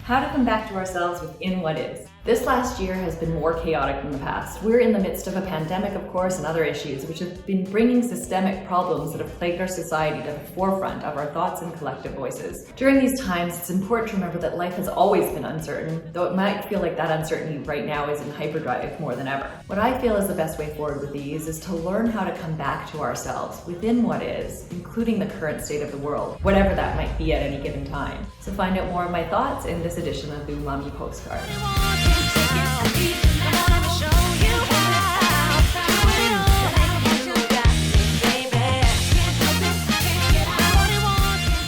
How to come back to ourselves within what is. This last year has been more chaotic than the past. We're in the midst of a pandemic, of course, and other issues, which have been bringing systemic problems that have plagued our society to the forefront of our thoughts and collective voices. During these times, it's important to remember that life has always been uncertain, though it might feel like that uncertainty right now is in hyperdrive more than ever. What I feel is the best way forward with these is to learn how to come back to ourselves within what is, including the current state of the world, whatever that might be at any given time. So find out more of my thoughts in this edition of the Umami postcard.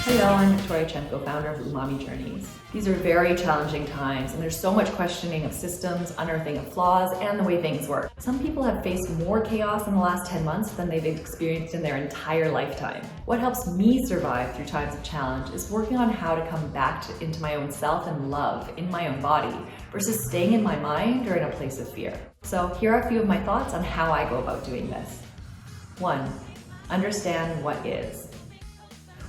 Hello, I'm Victoria Chenko, founder of Umami Journeys. These are very challenging times, and there's so much questioning of systems, unearthing of flaws, and the way things work. Some people have faced more chaos in the last 10 months than they've experienced in their entire lifetime. What helps me survive through times of challenge is working on how to come back into my own self and love in my own body, versus staying in my mind or in a place of fear. So here are a few of my thoughts on how I go about doing this. 1. Understand what is.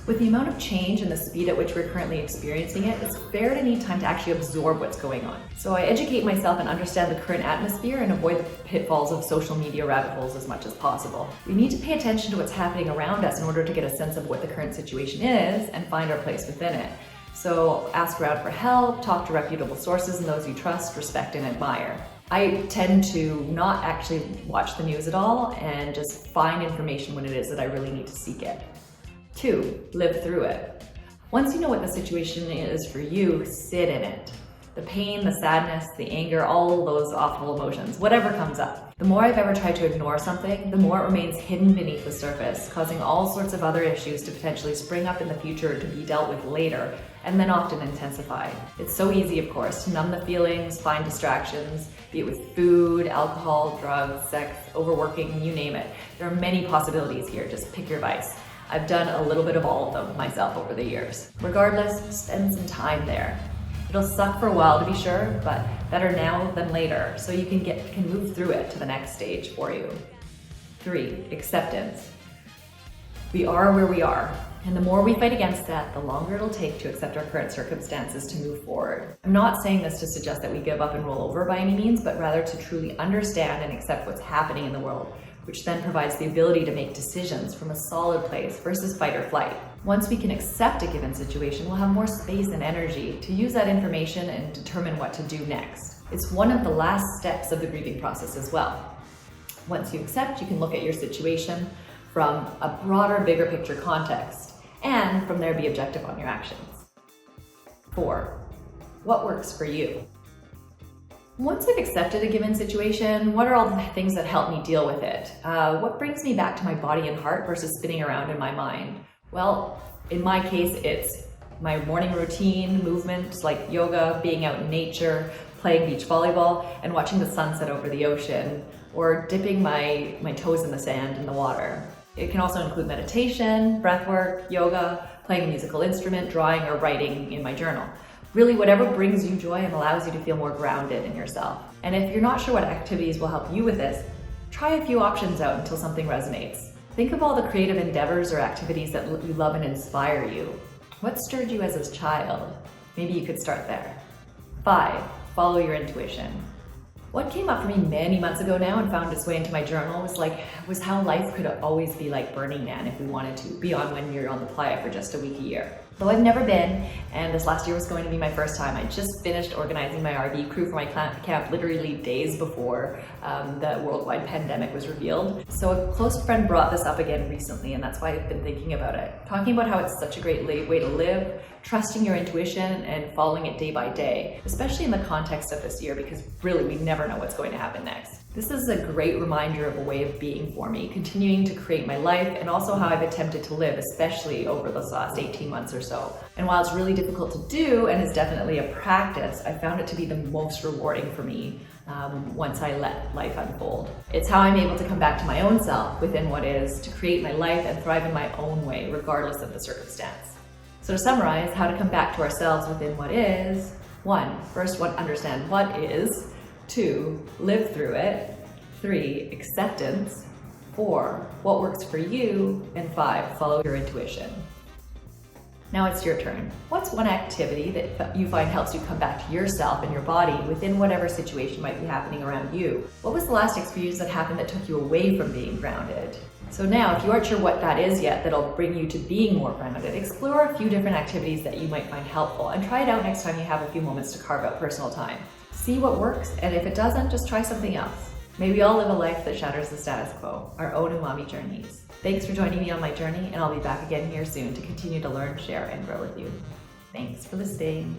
With the amount of change and the speed at which we're currently experiencing it, it's fair to need time to actually absorb what's going on. So I educate myself and understand the current atmosphere and avoid the pitfalls of social media rabbit holes as much as possible. We need to pay attention to what's happening around us in order to get a sense of what the current situation is and find our place within it. So ask around for help, talk to reputable sources and those you trust, respect, and admire. I tend to not actually watch the news at all and just find information when it is that I really need to seek it. 2. Live through it. Once you know what the situation is for you, sit in it. The pain, the sadness, the anger, all those awful emotions, whatever comes up. The more I've ever tried to ignore something, the more it remains hidden beneath the surface, causing all sorts of other issues to potentially spring up in the future to be dealt with later, and then often intensify. It's so easy, of course, to numb the feelings, find distractions, be it with food, alcohol, drugs, sex, overworking, you name it. There are many possibilities here, just pick your vice. I've done a little bit of all of them myself over the years. Regardless, spend some time there. It'll suck for a while to be sure, but better now than later, so you can move through it to the next stage for you. 3. Acceptance. We are where we are, and the more we fight against that, the longer it'll take to accept our current circumstances to move forward. I'm not saying this to suggest that we give up and roll over by any means, but rather to truly understand and accept what's happening in the world, which then provides the ability to make decisions from a solid place versus fight or flight. Once we can accept a given situation, we'll have more space and energy to use that information and determine what to do next. It's one of the last steps of the grieving process as well. Once you accept, you can look at your situation from a broader, bigger picture context, and from there be objective on your actions. 4. What works for you? Once I've accepted a given situation, what are all the things that help me deal with it? What brings me back to my body and heart versus spinning around in my mind? Well, in my case, it's my morning routine, movement like yoga, being out in nature, playing beach volleyball, and watching the sunset over the ocean, or dipping my toes in the sand in the water. It can also include meditation, breath work, yoga, playing a musical instrument, drawing, or writing in my journal. Really, whatever brings you joy and allows you to feel more grounded in yourself. And if you're not sure what activities will help you with this, try a few options out until something resonates. Think of all the creative endeavors or activities that you love and inspire you. What stirred you as a child? Maybe you could start there. 5. Follow your intuition. What came up for me many months ago now and found its way into my journal was how life could always be like Burning Man if we wanted to, beyond when you're on the playa for just a week a year. Though I've never been, and this last year was going to be my first time, I just finished organizing my RV crew for my camp literally days before the worldwide pandemic was revealed. So a close friend brought this up again recently, and that's why I've been thinking about it. Talking about how it's such a great way to live, trusting your intuition and following it day by day, especially in the context of this year, because really we never know what's going to happen next. This is a great reminder of a way of being for me, continuing to create my life and also how I've attempted to live, especially over the last 18 months or so. And while it's really difficult to do and is definitely a practice, I found it to be the most rewarding for me once I let life unfold. It's how I'm able to come back to my own self within what is, to create my life and thrive in my own way, regardless of the circumstance. So to summarize, how to come back to ourselves within what is: 1. First, understand what is. 2. Live through it. 3. Acceptance. 4. What works for you. And 5. Follow your intuition. Now it's your turn. What's one activity that you find helps you come back to yourself and your body within whatever situation might be happening around you? What was the last experience that happened that took you away from being grounded? So now, if you aren't sure what that is yet that'll bring you to being more grounded, explore a few different activities that you might find helpful and try it out next time you have a few moments to carve out personal time. See what works, and if it doesn't, just try something else. May we all live a life that shatters the status quo, our own umami journeys. Thanks for joining me on my journey, and I'll be back again here soon to continue to learn, share, and grow with you. Thanks for listening.